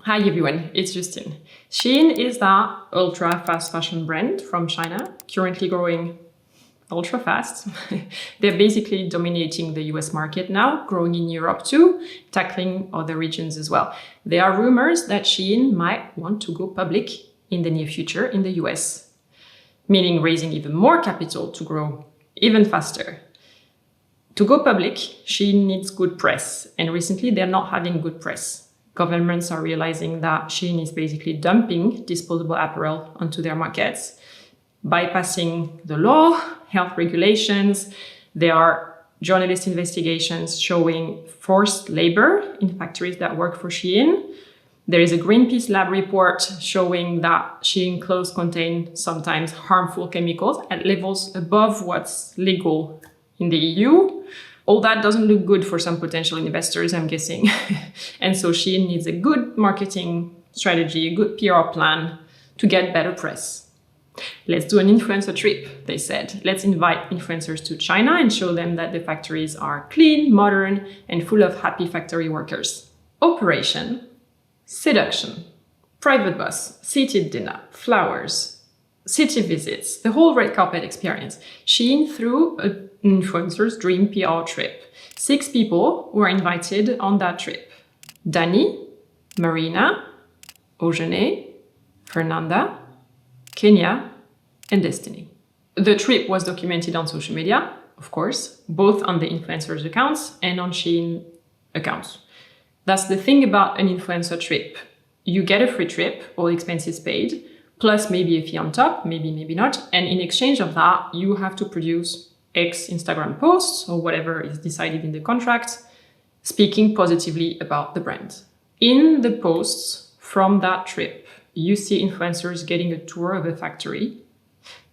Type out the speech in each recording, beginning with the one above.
Hi everyone, it's Justine. Shein is that ultra fast fashion brand from China, currently growing ultra fast. They're basically dominating the US market now, growing in Europe too, tackling other regions as well. There are rumors that Shein might want to go public in the near future in the US, meaning raising even more capital to grow even faster. To go public, Shein needs good press, and recently they're not having good press. Governments are realizing that Shein is basically dumping disposable apparel onto their markets, bypassing the law, health regulations. There are journalist investigations showing forced labor in factories that work for Shein. There is a Greenpeace lab report showing that Shein clothes contain sometimes harmful chemicals at levels above what's legal in the EU. All that doesn't look good for some potential investors, I'm guessing. And so Shein needs a good marketing strategy, a good PR plan to get better press. Let's do an influencer trip, they said. Let's invite influencers to China and show them that the factories are clean, modern, and full of happy factory workers. Operation, seduction, private bus, seated dinner, flowers, city visits, the whole red carpet experience. Shein threw an influencer's dream PR trip. 6 people were invited on that trip. Dani, Marina, Eugenie, Fernanda, Kenya, and Destiny. The trip was documented on social media, of course, both on the influencers' accounts and on Shein accounts. That's the thing about an influencer trip. You get a free trip, all expenses paid, plus maybe a fee on top, maybe not. And in exchange of that, you have to produce X Instagram posts or whatever is decided in the contract, speaking positively about the brand. In the posts from that trip, you see influencers getting a tour of a factory,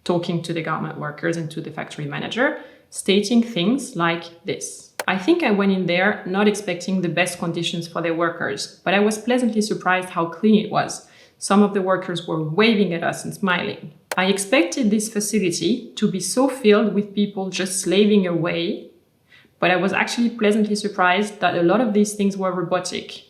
talking to the garment workers and to the factory manager, stating things like this. I think I went in there not expecting the best conditions for their workers, but I was pleasantly surprised how clean it was. Some of the workers were waving at us and smiling. I expected this facility to be so filled with people just slaving away, but I was actually pleasantly surprised that a lot of these things were robotic.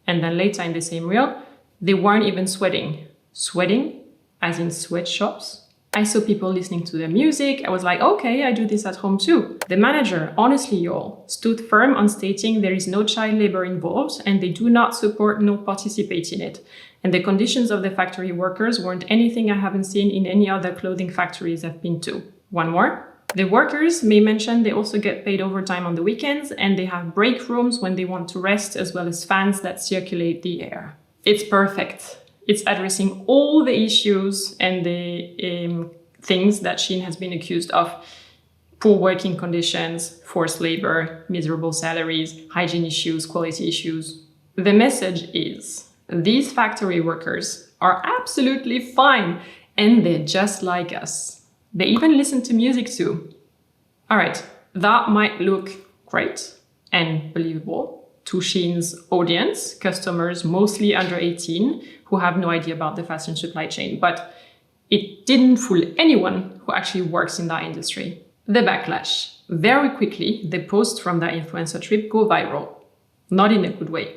And then later in the same reel, they weren't even sweating. Sweating, as in sweatshops. I saw people listening to their music. I was like, okay, I do this at home too. The manager, honestly y'all, stood firm on stating there is no child labor involved and they do not support nor participate in it. And the conditions of the factory workers weren't anything I haven't seen in any other clothing factories I've been to. One more. The workers may mention they also get paid overtime on the weekends and they have break rooms when they want to rest, as well as fans that circulate the air. It's perfect. It's addressing all the issues and the things that Shein has been accused of. Poor working conditions, forced labor, miserable salaries, hygiene issues, quality issues. The message is, these factory workers are absolutely fine and they're just like us. They even listen to music too. All right, that might look great and believable to Shein's audience, customers mostly under 18 who have no idea about the fashion supply chain, but it didn't fool anyone who actually works in that industry. The backlash. Very quickly, the posts from that influencer trip go viral. Not in a good way.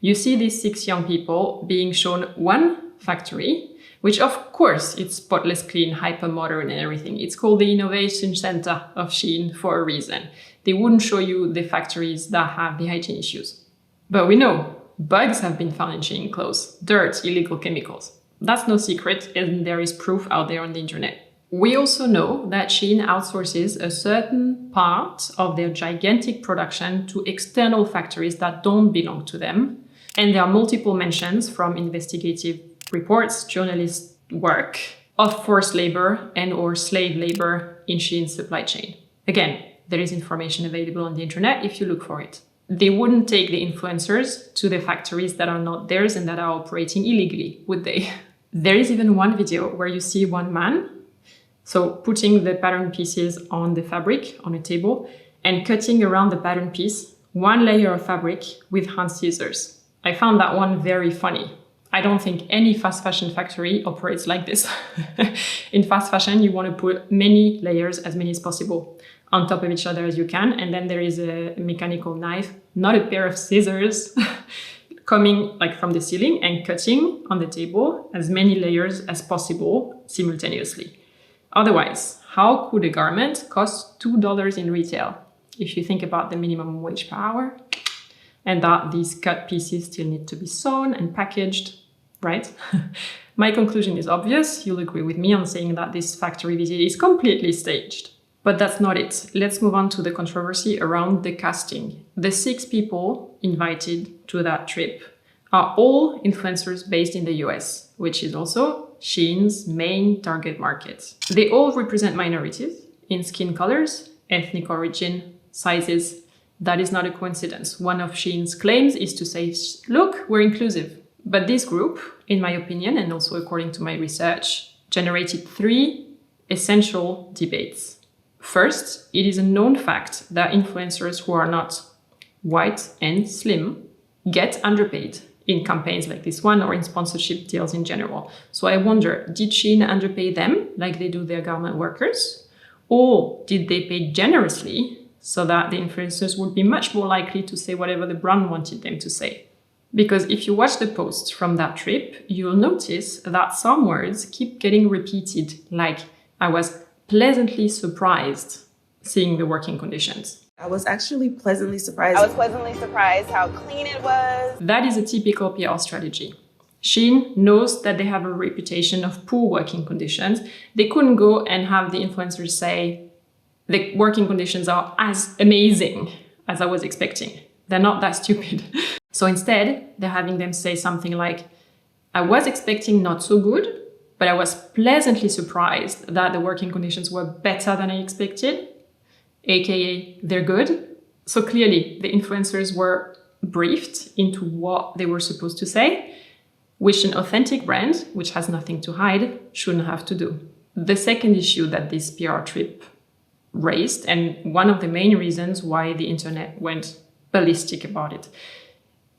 You see these 6 young people being shown one factory, which of course it's spotless clean, hyper modern and everything. It's called the Innovation Center of Shein for a reason. They wouldn't show you the factories that have the hygiene issues. But we know bugs have been found in Shein clothes, dirt, illegal chemicals. That's no secret, and there is proof out there on the internet. We also know that Shein outsources a certain part of their gigantic production to external factories that don't belong to them. And there are multiple mentions from investigative reports, journalist work, of forced labor and or slave labor in Shein's supply chain. Again, there is information available on the internet if you look for it. They wouldn't take the influencers to the factories that are not theirs and that are operating illegally, would they? There is even one video where you see one man, so putting the pattern pieces on the fabric on a table and cutting around the pattern piece 1 layer of fabric with hand scissors. I found that one very funny. I don't think any fast fashion factory operates like this. In fast fashion, you want to put many layers, as many as possible, on top of each other as you can. And then there is a mechanical knife, not a pair of scissors, coming like from the ceiling and cutting on the table as many layers as possible simultaneously. Otherwise, how could a garment cost $2 in retail? If you think about the minimum wage per hour, and that these cut pieces still need to be sewn and packaged, right? My conclusion is obvious. You'll agree with me on saying that this factory visit is completely staged. But that's not it. Let's move on to the controversy around the casting. The 6 people invited to that trip are all influencers based in the US, which is also Shein's main target market. They all represent minorities in skin colors, ethnic origin, sizes. That is not a coincidence. One of Shein's claims is to say, look, we're inclusive. But this group, in my opinion, and also according to my research, generated 3 essential debates. First, it is a known fact that influencers who are not white and slim get underpaid in campaigns like this one or in sponsorship deals in general. So I wonder, did Shein underpay them like they do their garment workers? Or did they pay generously so that the influencers would be much more likely to say whatever the brand wanted them to say? Because if you watch the posts from that trip, you'll notice that some words keep getting repeated, like I was pleasantly surprised seeing the working conditions. I was actually pleasantly surprised. I was pleasantly surprised how clean it was. That is a typical PR strategy. Shein knows that they have a reputation of poor working conditions. They couldn't go and have the influencers say the working conditions are as amazing as I was expecting. They're not that stupid. So instead, they're having them say something like, I was expecting not so good, but I was pleasantly surprised that the working conditions were better than I expected, aka they're good. So clearly the influencers were briefed into what they were supposed to say, which an authentic brand, which has nothing to hide, shouldn't have to do. The second issue that this PR trip raised, and one of the main reasons why the internet went ballistic about it,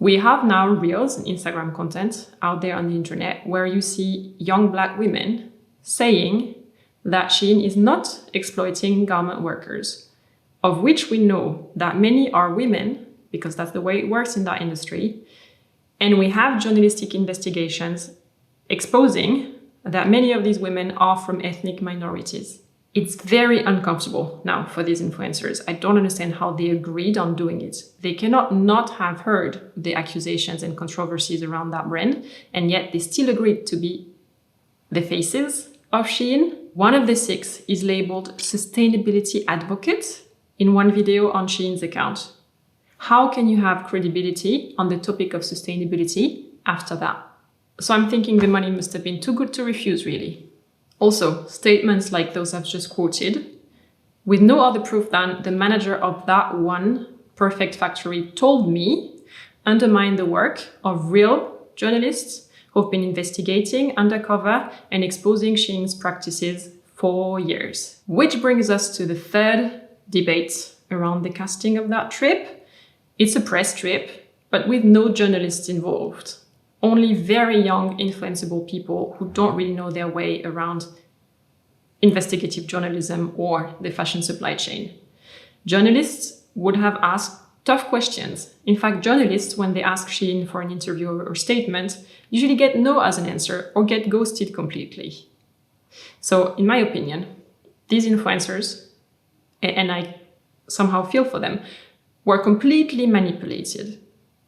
we have now Reels and Instagram content out there on the internet where you see young Black women saying that Shein is not exploiting garment workers, of which we know that many are women, because that's the way it works in that industry. And we have journalistic investigations exposing that many of these women are from ethnic minorities. It's very uncomfortable now for these influencers. I don't understand how they agreed on doing it. They cannot not have heard the accusations and controversies around that brand, and yet they still agreed to be the faces of Shein. One of the 6 is labeled sustainability advocate in one video on Shein's account. How can you have credibility on the topic of sustainability after that? So I'm thinking the money must have been too good to refuse, really. Also, statements like those I've just quoted, with no other proof than the manager of that one perfect factory told me, undermine the work of real journalists who've been investigating undercover and exposing Shein's practices for years. Which brings us to the third debate around the casting of that trip. It's a press trip, but with no journalists involved. Only very young, influenceable people who don't really know their way around investigative journalism or the fashion supply chain. Journalists would have asked tough questions. In fact, journalists, when they ask Shein for an interview or statement, usually get no as an answer or get ghosted completely. So, in my opinion, these influencers, and I somehow feel for them, were completely manipulated.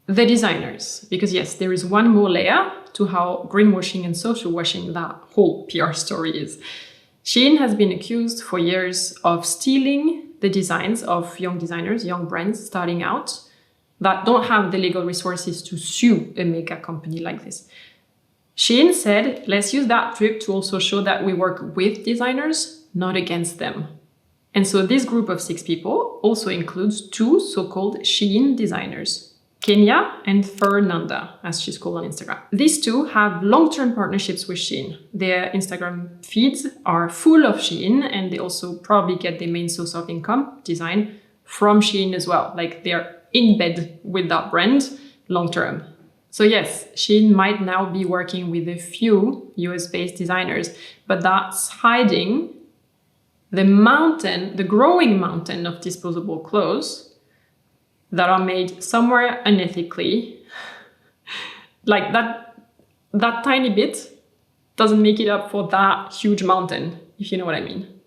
The designers, because yes, there is one more layer to how greenwashing and social washing that whole PR story is. Shein has been accused for years of stealing the designs of young designers, young brands starting out that don't have the legal resources to sue a mega company like this. Shein said, let's use that trip to also show that we work with designers, not against them. And so this group of 6 people also includes 2 so-called Shein designers, Kenya and Fernanda, as she's called on Instagram. These 2 have long-term partnerships with Shein. Their Instagram feeds are full of Shein, and they also probably get their main source of income, design, from Shein as well. Like they're in bed with that brand long-term. So yes, Shein might now be working with a few US-based designers, but that's hiding the growing mountain of disposable clothes that are made somewhere unethically Like that tiny bit doesn't make it up for that huge mountain, if you know what I mean.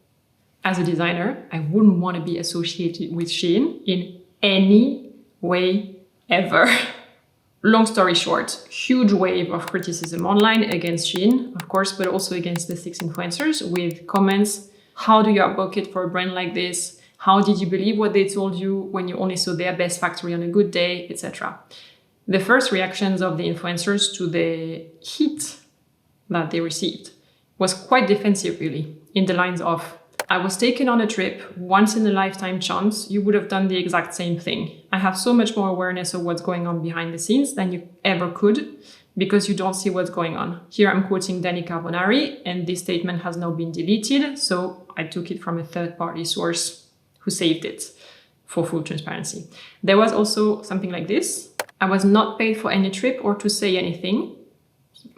As a designer, I wouldn't want to be associated with Shein in any way ever. Long story short, huge wave of criticism online against Shein, of course, but also against the 6 influencers with comments. How do you advocate for a brand like this? How did you believe what they told you when you only saw their best factory on a good day, etc. The first reactions of the influencers to the heat that they received was quite defensive, really, in the lines of, I was taken on a trip, once in a lifetime chance, you would have done the exact same thing. I have so much more awareness of what's going on behind the scenes than you ever could, because you don't see what's going on. Here I'm quoting Danny Carbonari, and this statement has now been deleted, so I took it from a third-party source who saved it for full transparency. There was also something like this. I was not paid for any trip or to say anything,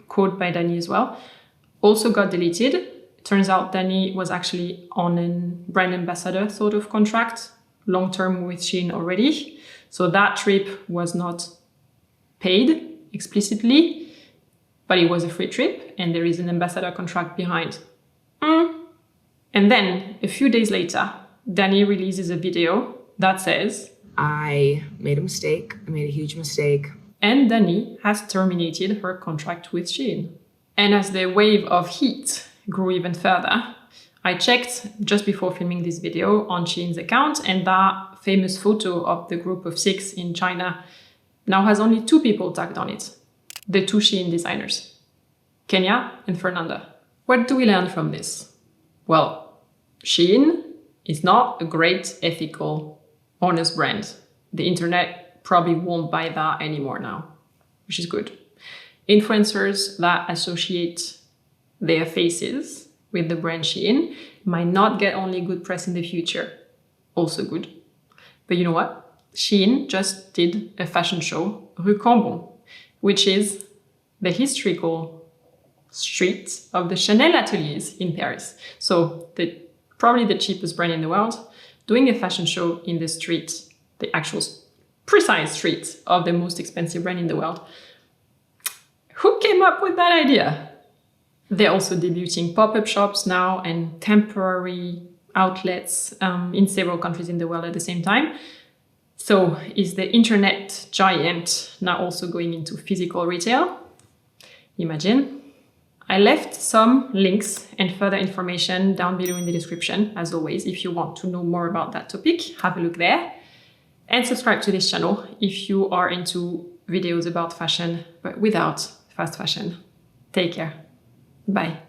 quote by Danny as well, also got deleted. Turns out Danny was actually on a brand ambassador sort of contract, long-term with Shein already. So that trip was not paid explicitly, but it was a free trip and there is an ambassador contract behind. And then a few days later, Danny releases a video that says, I made a mistake. I made a huge mistake. And Danny has terminated her contract with Shein. And as the wave of heat grew even further, I checked just before filming this video on Shein's account, and that famous photo of the group of 6 in China now has only 2 people tagged on it. The 2 Shein designers, Kenya and Fernanda. What do we learn from this? Well, Shein is not a great, ethical, honest brand. The internet probably won't buy that anymore now, which is good. Influencers that associate their faces with the brand Shein might not get only good press in the future. Also good. But you know what? Shein just did a fashion show, Rue Cambon, which is the historical street of the Chanel ateliers in Paris. So probably the cheapest brand in the world, doing a fashion show in the street, the actual precise street of the most expensive brand in the world. Who came up with that idea? They're also debuting pop-up shops now and temporary outlets in several countries in the world at the same time. So is the internet giant now also going into physical retail? Imagine. I left some links and further information down below in the description. As always, if you want to know more about that topic, have a look there. And subscribe to this channel if you are into videos about fashion, but without fast fashion. Take care. Bye.